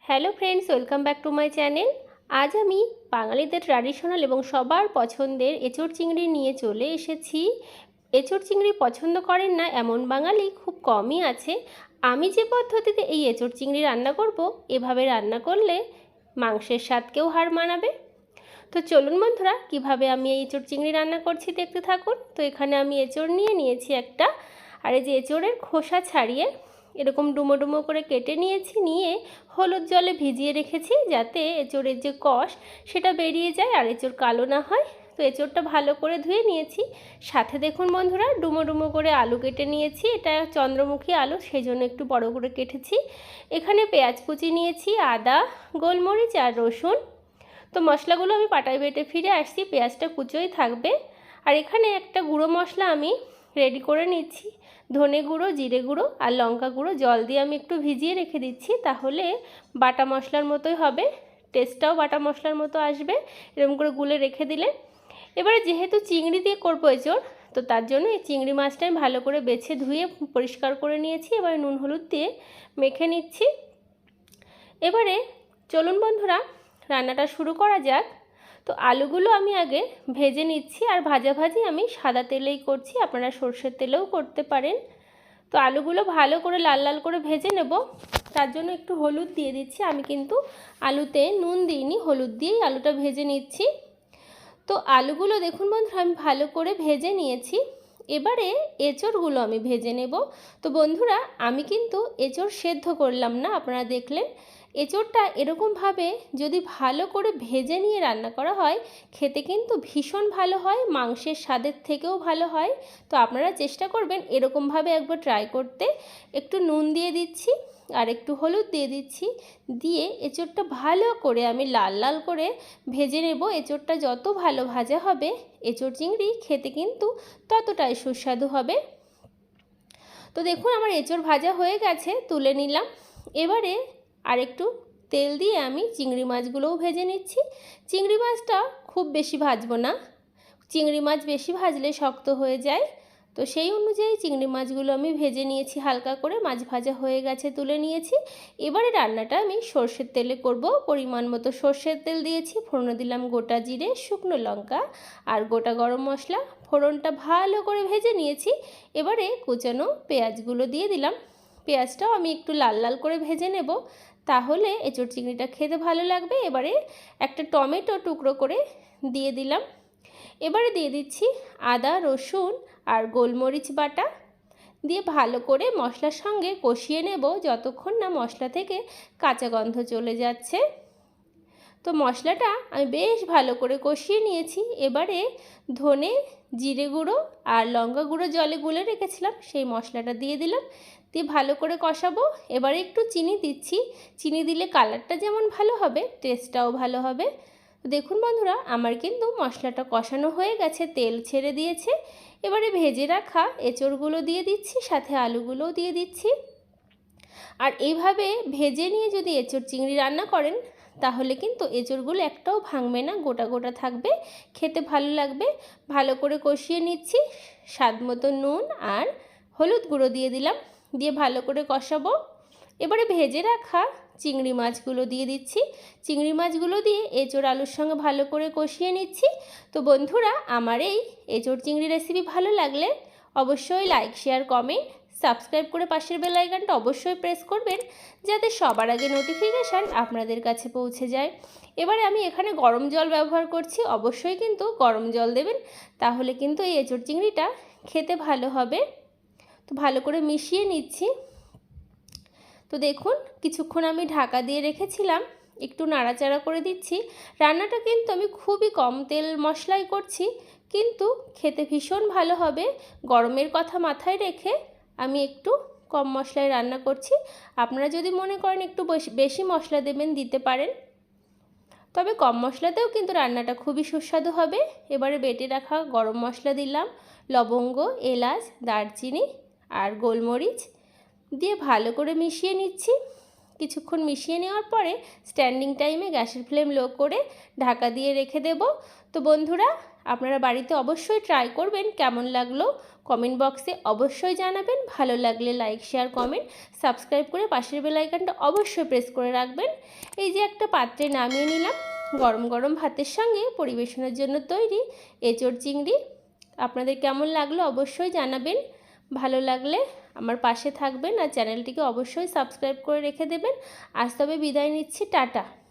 Hello friends, welcome back to my channel. আজ আমি বাঙালিদের ট্র্যাডিশনাল এবং সবার পছন্দের এঁচোড় চিংড়ি নিয়ে চলে এসেছি। এঁচোড় চিংড়ি পছন্দ করেন না এমন বাঙালি খুব কমই আছে। আমি যে পদ্ধতিতে এই এঁচোড় চিংড়ি রান্না করব, এভাবে রান্না করলে মাংসের স্বাদকেও হার মানাবে। তো চলুন বন্ধুরা, কিভাবে আমি এই এঁচোড় চিংড়ি রান্না করছি দেখতে থাকুন। তো এখানে আমি এঁচোড় নিয়েছি একটা, আর এই যে এঁচোড়ের খোসা ছাড়িয়ে এরকম ডুমো ডুমো করে কেটে নিয়ে হলুদ জলে ভিজিয়ে রেখেছি, যাতে এঁচোড়ের যে কষ সেটা বেরিয়ে যায় আর এঁচোড় কালো না হয়। তো এঁচোড়টা ভালো করে ধুয়ে নিয়েছি। সাথে দেখুন বন্ধুরা, ডুমো ডুমো করে আলু কেটে নিয়েছি। এটা চন্দ্রমুখী আলু, সেই জন্য একটু বড় করে কেটেছি। এখানে পেঁয়াজ কুচি নিয়েছি, আদা, গোলমরিচ আর রসুন। তো মশলাগুলো আমি পাটায় বেটে ফিরে আসছি, পেঁয়াজটা কুচোই থাকবে। আর এখানে একটা গুঁড়ো মশলা আমি রেডি করে নিচ্ছি। ধনে গুঁড়ো, জিরে গুঁড়ো আর লঙ্কা গুঁড়ো জল দিয়ে আমি একটু ভিজিয়ে রেখে দিচ্ছি, তাহলে বাটা মশলার মতোই হবে, টেস্টটাও বাটা মশলার মতো আসবে এরকম করে গুলে রেখে দিলে। এবারে যেহেতু চিংড়ি দিয়ে করবো এঁচোড়, তো তার জন্য এই চিংড়ি মাছটা আমি ভালো করে বেছে ধুয়ে পরিষ্কার করে নিয়েছি। এবারে নুন হলুদ দিয়ে মেখে নিচ্ছি। এবারে চলুন বন্ধুরা, রান্নাটা শুরু করা যাক। তো আলুগুলো আমি আগে ভেজে নিচ্ছি, আর ভাজাভাজি আমি সাদা তেলেই করছি, আপনারা সর্ষের তেলেও করতে পারেন। তো আলুগুলো ভালো করে লাল লাল করে ভেজে নেব। তার জন্য একটু হলুদ দিয়ে দিচ্ছি। আমি কিন্তু আলুতে নুন দিইনি, হলুদ দিয়েই আলুটা ভেজে নিচ্ছি। তো আলুগুলো দেখুন বন্ধুরা, আমি ভালো করে ভেজে নিয়েছি। এবারে এঁচোড়গুলো আমি ভেজে নেব। তো বন্ধুরা, আমি কিন্তু এঁচোড় সেদ্ধ করলাম না, আপনারা দেখলেন। এঁচোড়টা এরকমভাবে যদি ভালো করে ভেজে নিয়ে রান্না করা হয়, খেতে কিন্তু ভীষণ ভালো হয়, মাংসের স্বাদের থেকেও ভালো হয়। তো আপনারা চেষ্টা করবেন এরকমভাবে একবার ট্রাই করতে। একটু নুন দিয়ে দিচ্ছি আর একটু হলুদ দিয়ে দিচ্ছি, দিয়ে এঁচোড়টা ভালো করে আমি লাল লাল করে ভেজে নেব। এঁচোড়টা যত ভালো ভাজা হবে, এঁচোড় চিংড়ি খেতে কিন্তু ততটাই সুস্বাদু হবে। তো দেখুন, আমার এঁচোড় ভাজা হয়ে গেছে, তুলে নিলাম। এবারে আরেকটু তেল দিয়ে আমি চিংড়ি মাছগুলোও ভেজে নিচ্ছি। চিংড়ি মাছটা খুব বেশি ভাজবো না, চিংড়ি মাছ বেশি ভাজলে শক্ত হয়ে যায়। তো সেই অনুযায়ী চিংড়ি মাছগুলো আমি ভেজে নিয়েছি হালকা করে, মাছ ভাজা হয়ে গেছে, তুলে নিয়েছি। এবারে রান্নাটা আমি সর্ষের তেলে করব। পরিমাণ মতো সর্ষের তেল দিয়েছি, ফোড়নে দিলাম গোটা জিরে, শুকনো লঙ্কা আর গোটা গরম মশলা। ফোড়নটা ভালো করে ভেজে নিয়েছি। এবারে কুচানো পেঁয়াজগুলো দিয়ে দিলাম। পেঁয়াজটাও আমি একটু লাল লাল করে ভেজে নেব, তাহলে এঁচোড় চিংড়িটা খেতে ভালো লাগবে। এবারে একটা টমেটো টুকরো করে দিয়ে দিলাম। এবারে দিয়ে দিচ্ছি আদা, রসুন আর গোলমরিচ বাটা, দিয়ে ভালো করে মশলার সঙ্গে কষিয়ে নেব যতক্ষণ না মশলা থেকে কাঁচা গন্ধ চলে যাচ্ছে। তো মশলাটা আমি বেশ ভালো করে কষিয়ে নিয়েছি। এবারে ধনে, জিরে গুঁড়ো আর লঙ্কা গুঁড়ো জলে গুলে রেখেছিলাম, সেই মশলাটা দিয়ে দিলাম, দিয়ে ভালো করে কষাবো। এবারে একটু চিনি দিচ্ছি, চিনি দিলে কালারটা যেমন ভালো হবে, টেস্টটাও ভালো হবে। দেখুন বন্ধুরা, আমার কিন্তু মশলাটা কষানো হয়ে গেছে, তেল ছেড়ে দিয়েছে। এবারে ভেজে রাখা এঁচোড়গুলো দিয়ে দিচ্ছি, সাথে আলুগুলোও দিয়ে দিচ্ছি। আর এইভাবে ভেজে নিয়ে যদি এঁচোড় চিংড়ি রান্না করেন, তাহলে কিন্তু এঁচোড়গুলো একটাও ভাঙবে না, গোটা গোটা থাকবে, খেতে ভালো লাগবে। ভালো করে কষিয়ে নিচ্ছি, স্বাদ মতো নুন আর হলুদ গুঁড়ো দিয়ে দিলাম, দিয়ে ভালো করে কষাবো। এবারে ভেজে রাখা চিংড়ি মাছগুলো দিয়ে দিচ্ছি, চিংড়ি মাছগুলো দিয়ে এঁচোড় আলুর সঙ্গে ভালো করে কষিয়ে নিচ্ছি। তো বন্ধুরা, আমার এই এঁচোড় চিংড়ি রেসিপি ভালো লাগলে অবশ্যই লাইক, শেয়ার, কমেন্ট, সাবস্ক্রাইব করে পাশের বেল আইকনটা অবশ্যই প্রেস করবেন, যাতে সবার আগে নোটিফিকেশান আপনাদের কাছে পৌঁছে যায়। এবারে আমি এখানে গরম জল ব্যবহার করছি, অবশ্যই কিন্তু গরম জল দেবেন, তাহলে কিন্তু এই এঁচোড় চিংড়িটা খেতে ভালো হবে। তো ভালো করে মিশিয়ে নিচ্ছি। তো দেখুন, কিছুক্ষণ আমি ঢাকা দিয়ে রেখেছিলাম, একটু নাড়াচাড়া করে দিচ্ছি। রান্নাটা কিন্তু আমি খুবই কম তেল মশলাই করছি, কিন্তু খেতে ভীষণ ভালো হবে। গরমের কথা মাথায় রেখে আমি একটু কম মশলায় রান্না করছি। আপনারা যদি মনে করেন একটু বেশি মশলা দেবেন, দিতে পারেন, তবে কম মশলাতেও কিন্তু রান্নাটা খুবই সুস্বাদু হবে। এবারে বেটে রাখা গরম মশলা দিলাম, লবঙ্গ, এলাচ, দারচিনি আর গোলমরিচ দিয়ে ভালো করে মিশিয়ে নিচ্ছি। কিছুক্ষণ মিশিয়ে নেওয়ার পরে স্ট্যান্ডিং টাইমে গ্যাসের ফ্লেম লো করে ঢাকা দিয়ে রেখে দেব। তো বন্ধুরা, আপনারা বাড়িতে অবশ্যই ট্রাই করবেন। কেমন লাগলো কমেন্ট বক্সে অবশ্যই জানাবেন। ভালো লাগলে লাইক, শেয়ার, কমেন্ট, সাবস্ক্রাইব করে পাশের বেল আইকনটা অবশ্যই প্রেস করে রাখবেন। এই যে একটা পাত্রে নামিয়ে নিলাম, গরম গরম ভাতের সঙ্গে পরিবেশনের জন্য তৈরি এঁচোড় চিংড়ি। আপনাদের কেমন লাগলো অবশ্যই জানাবেন। ভালো লাগলে আমার পাশে থাকবেন আর চ্যানেলটিকে অবশ্যই সাবস্ক্রাইব করে রেখে দেবেন। আজ তবে বিদায় নিচ্ছি, টাটা।